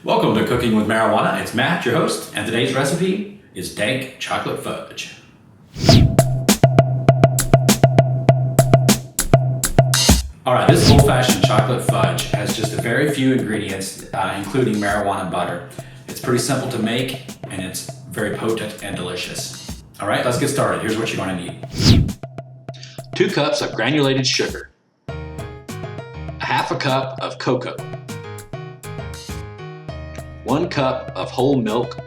Welcome to Cooking with Marijuana. It's Matt, your host, and today's recipe is Dank chocolate fudge. Alright, this old-fashioned chocolate fudge has just a very few ingredients, including marijuana butter. It's pretty simple to make, and it's very potent and delicious. Alright, let's get started. Here's what you're going to need. 2 cups of granulated sugar. A half a cup of cocoa. 1 cup of whole milk,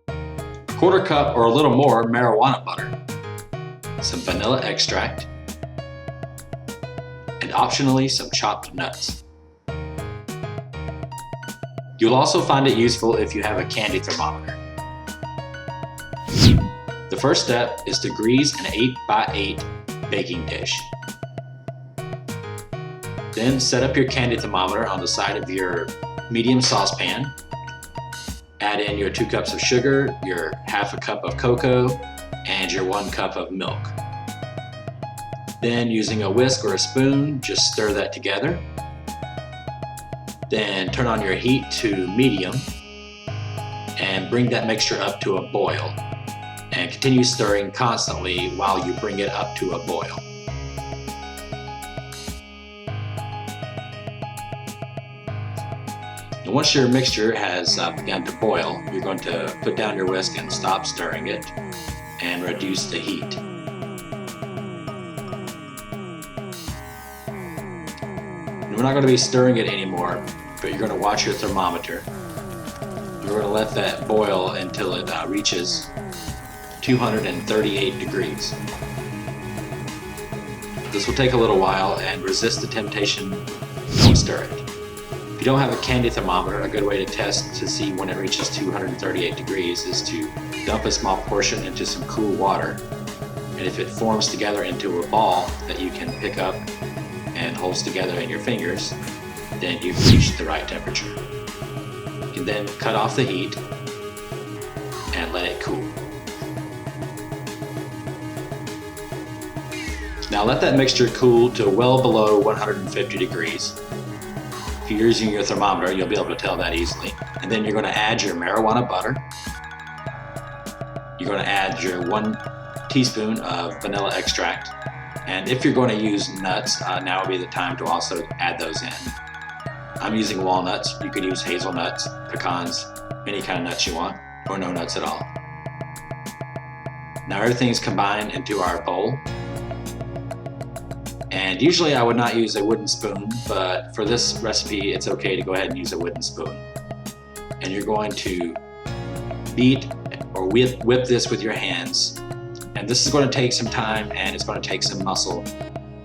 1/4 cup or a little more marijuana butter, some vanilla extract, and optionally some chopped nuts. You'll also find it useful if you have a candy thermometer. The first step is to grease an 8x8 baking dish. Then set up your candy thermometer on the side of your medium saucepan. Add in your 2 cups of sugar, your half a cup of cocoa, and your 1 cup of milk. Then using a whisk or a spoon, just stir that together. Then turn on your heat to medium and bring that mixture up to a boil. And continue stirring constantly while you bring it up to a boil. Once your mixture has begun to boil, you're going to put down your whisk and stop stirring it and reduce the heat. And we're not going to be stirring it anymore, but you're going to watch your thermometer. You're going to let that boil until it reaches 238 degrees. This will take a little while, and resist the temptation, don't stir it. If you don't have a candy thermometer, a good way to test to see when it reaches 238 degrees is to dump a small portion into some cool water. And if it forms together into a ball that you can pick up and holds together in your fingers, then you've reached the right temperature. You can then cut off the heat and let it cool. Now let that mixture cool to well below 150 degrees. If you're using your thermometer, you'll be able to tell that easily. And then you're going to add your marijuana butter. You're going to add your 1 teaspoon of vanilla extract. And if you're going to use nuts, now would be the time to also add those in. I'm using walnuts. You could use hazelnuts, pecans, any kind of nuts you want, or no nuts at all. Now everything's combined into our bowl. And usually I would not use a wooden spoon, but for this recipe it's okay to go ahead and use a wooden spoon. And you're going to beat or whip this with your hands. And this is going to take some time, and it's going to take some muscle,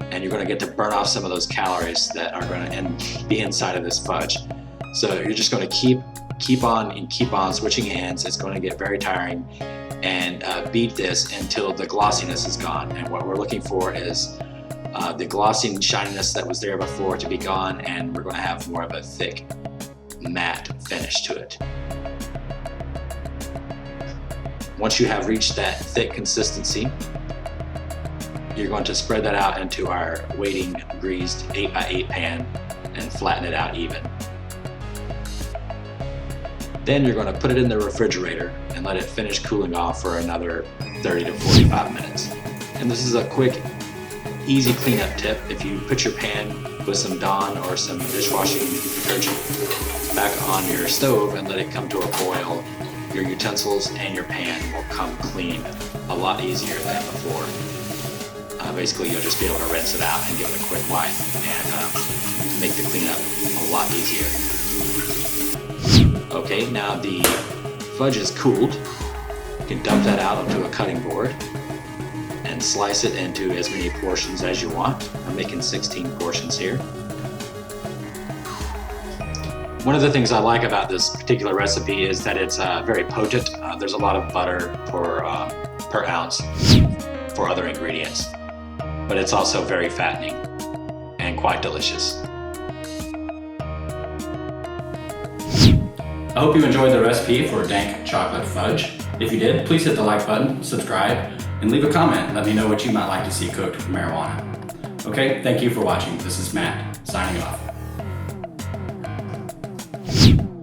and you're going to get to burn off some of those calories that are going to be inside of this fudge. So you're just going to keep on switching hands. It's going to get very tiring, and beat this until the glossiness is gone. And what we're looking for is the glossy shininess that was there before to be gone, and we're going to have more of a thick, matte finish to it. Once you have reached that thick consistency, you're going to spread that out into our waiting greased 8x8 pan and flatten it out even. Then you're going to put it in the refrigerator and let it finish cooling off for another 30 to 45 minutes. And this is a quick, easy cleanup tip. If you put your pan with some Dawn or some dishwashing detergent back on your stove and let it come to a boil, your utensils and your pan will come clean a lot easier than before. Basically, you'll just be able to rinse it out and give it a quick wipe and make the cleanup a lot easier. Okay, now the fudge is cooled. You can dump that out onto a cutting board and slice it into as many portions as you want. I'm making 16 portions here. One of the things I like about this particular recipe is that it's very potent. There's a lot of butter per ounce for other ingredients, but it's also very fattening and quite delicious. I hope you enjoyed the recipe for Dank chocolate fudge. If you did, please hit the like button, subscribe, and leave a comment. Let me know what you might like to see cooked with marijuana. Okay, thank you for watching. This is Matt, signing off. Bye.